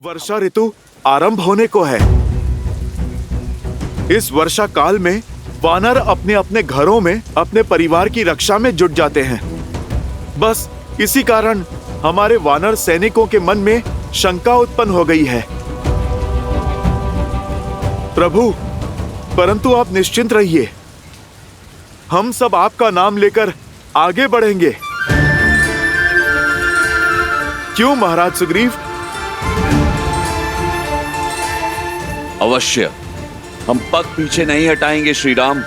वर्षा ऋतु आरंभ होने को है। इस वर्षा काल में वानर अपने अपने घरों में अपने परिवार की रक्षा में जुट जाते हैं। बस इसी कारण हमारे वानर सैनिकों के मन में शंका उत्पन्न हो गई है। प्रभु, परंतु आप निश्चिंत रहिए, हम सब आपका नाम लेकर आगे बढ़ेंगे। क्यों महाराज सुग्रीव? अवश्य, हम पग पीछे नहीं हटाएंगे श्री राम।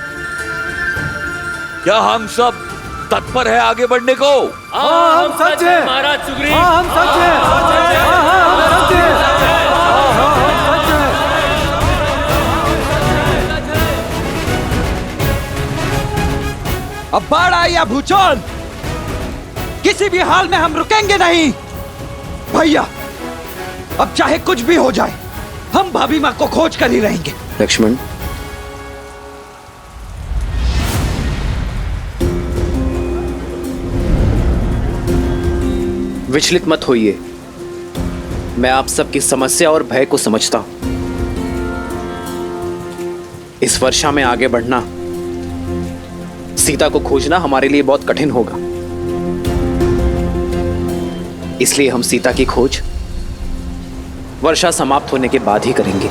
क्या हम सब तत्पर है आगे बढ़ने को? हाँ, हम सच है महाराज सुग्रीव। हाँ, हम सच है। अब बाढ़ आई या भूचाल, किसी भी हाल में हम रुकेंगे नहीं। भैया, अब चाहे कुछ भी हो जाए, हम भाभी मां को खोज कर ही रहेंगे। लक्ष्मण, विचलित मत होइए। मैं आप सबकी समस्या और भय को समझता हूं। इस वर्षा में आगे बढ़ना, सीता को खोजना हमारे लिए बहुत कठिन होगा। इसलिए हम सीता की खोज वर्षा समाप्त होने के बाद ही करेंगे।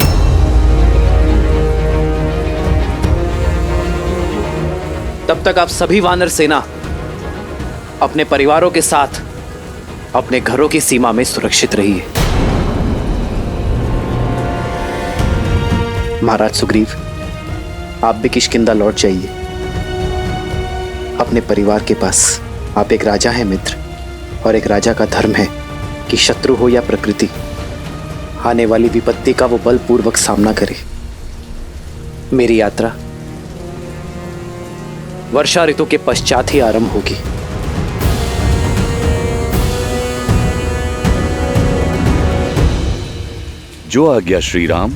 तब तक आप सभी वानर सेना अपने परिवारों के साथ अपने घरों की सीमा में सुरक्षित रहिए। महाराज सुग्रीव, आप भी किष्किंधा लौट जाइए अपने परिवार के पास। आप एक राजा हैं मित्र, और एक राजा का धर्म है कि शत्रु हो या प्रकृति, आने वाली विपत्ति का वो बलपूर्वक सामना करे। मेरी यात्रा वर्षा ऋतु के पश्चात ही आरंभ होगी। जो आज्ञा श्री राम।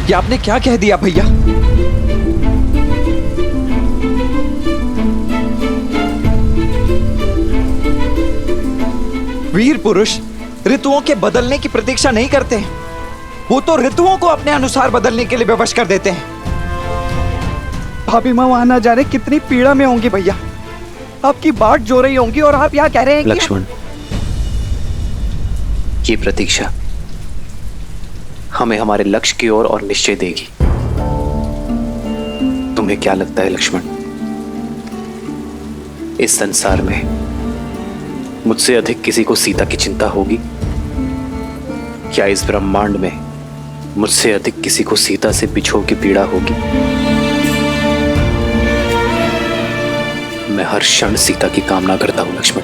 ये आपने क्या कह दिया भैया? वीर पुरुष ऋतुओं के बदलने की प्रतीक्षा नहीं करते हैं। वो तो ऋतुओं को अपने अनुसार बदलने के लिए विवश कर देते हैं। भाभी माँ वहां ना जाने कितनी पीड़ा में होंगी भैया। आपकी बाट जो रही होंगी और आप यहाँ कह रहे हैं लक्ष्मण, ये प्रतीक्षा हमें हमारे लक्ष्य की ओर और निश्चय देगी। तुम्हें क्या लगता है लक्ष्मण, इस संसार में मुझसे अधिक किसी को सीता की चिंता होगी? क्या इस ब्रह्मांड में मुझसे अधिक किसी को सीता से बिछोह की पीड़ा होगी? मैं हर क्षण सीता की कामना करता हूं लक्ष्मण।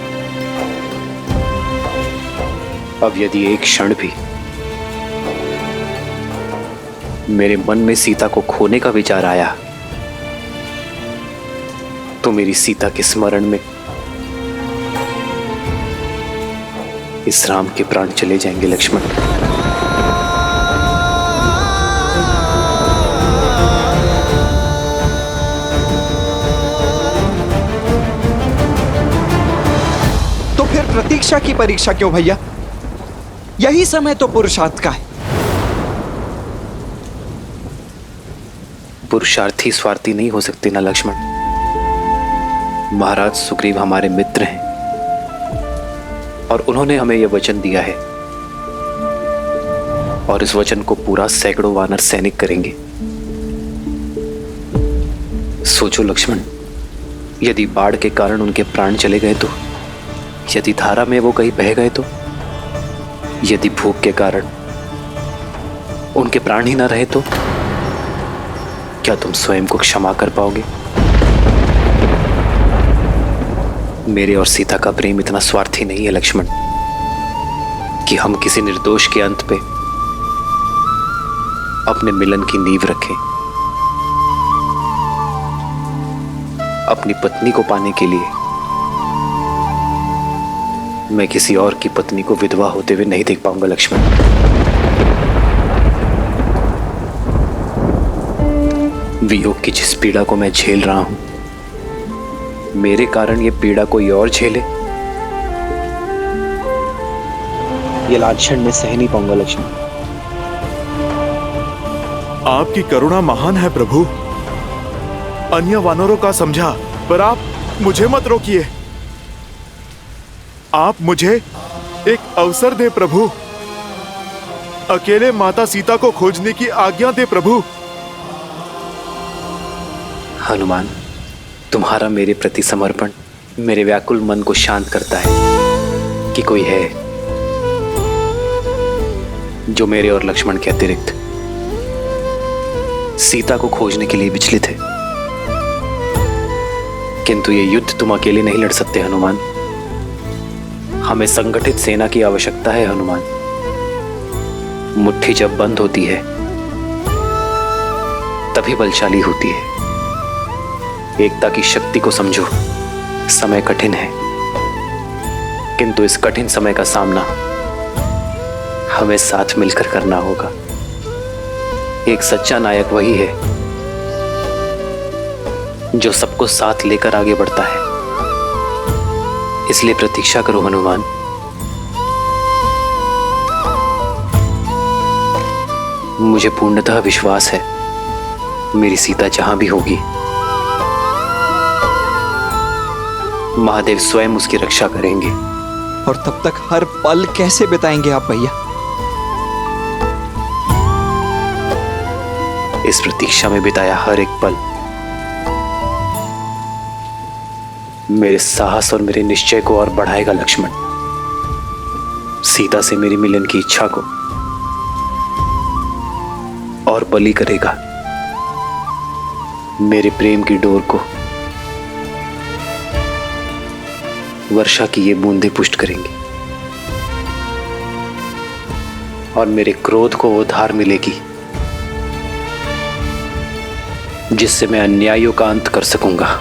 अब यदि एक क्षण भी मेरे मन में सीता को खोने का विचार आया, तो मेरी सीता के स्मरण में इस राम के प्राण चले जाएंगे लक्ष्मण। तो फिर प्रतीक्षा की परीक्षा क्यों भैया? यही समय तो पुरुषार्थ का है। पुरुषार्थी स्वार्थी नहीं हो सकते ना लक्ष्मण। महाराज सुग्रीव हमारे मित्र हैं, और उन्होंने हमें यह वचन दिया है, और इस वचन को पूरा सैकड़ों वानर सैनिक करेंगे। सोचो लक्ष्मण, यदि बाढ़ के कारण उनके प्राण चले गए तो, यदि धारा में वो कहीं बह गए तो, यदि भूख के कारण उनके प्राण ही ना रहे तो, क्या तुम स्वयं को क्षमा कर पाओगे? मेरे और सीता का प्रेम इतना स्वार्थी नहीं है लक्ष्मण कि हम किसी निर्दोष के अंत पे अपने मिलन की नींव रखें। अपनी पत्नी को पाने के लिए मैं किसी और की पत्नी को विधवा होते हुए नहीं देख पाऊंगा लक्ष्मण। वियोग की जिस पीड़ा को मैं झेल रहा हूं, मेरे कारण ये पीड़ा कोई और झेले, ये लाछन में सह नहीं पाऊंगा लक्ष्मण। आपकी करुणा महान है प्रभु। अन्य वानरों का समझा, पर आप मुझे मत रोकिए। आप मुझे एक अवसर दे प्रभु। अकेले माता सीता को खोजने की आज्ञा दे प्रभु। हनुमान, तुम्हारा मेरे प्रति समर्पण मेरे व्याकुल मन को शांत करता है कि कोई है जो मेरे और लक्ष्मण के अतिरिक्त सीता को खोजने के लिए विचलित है। किंतु ये युद्ध तुम अकेले नहीं लड़ सकते हनुमान। हमें संगठित सेना की आवश्यकता है हनुमान। मुट्ठी जब बंद होती है तभी बलशाली होती है। एकता की शक्ति को समझो। समय कठिन है, किंतु इस कठिन समय का सामना हमें साथ मिलकर करना होगा। एक सच्चा नायक वही है जो सबको साथ लेकर आगे बढ़ता है। इसलिए प्रतीक्षा करो हनुमान। मुझे पूर्णतः विश्वास है मेरी सीता जहां भी होगी, महादेव स्वयं उसकी रक्षा करेंगे। और तब तक हर पल कैसे बिताएंगे आप भैया? इस प्रतीक्षा में बिताया हर एक पल मेरे साहस और मेरे निश्चय को और बढ़ाएगा लक्ष्मण। सीता से मेरी मिलन की इच्छा को और बली करेगा। मेरे प्रेम की डोर को वर्षा की ये बूंदें पुष्ट करेंगी और मेरे क्रोध को वो धार मिलेगी जिससे मैं अन्यायों का अंत कर सकूंगा।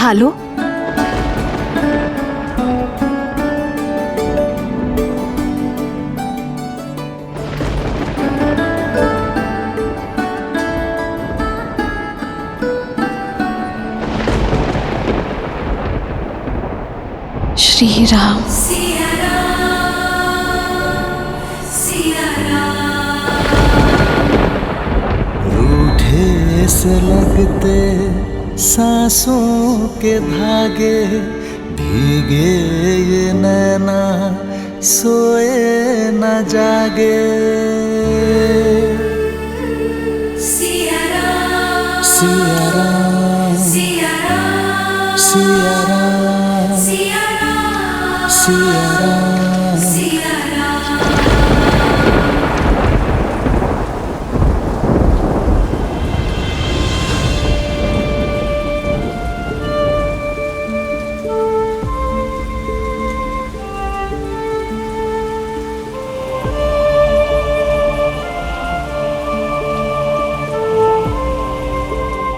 खा लो। श्री राम। रूठे से लगते सांसों के धागे, भीगे ये नैना सोए न जागे। सिया राम सिया राम सिया राम सिया राम सिया राम।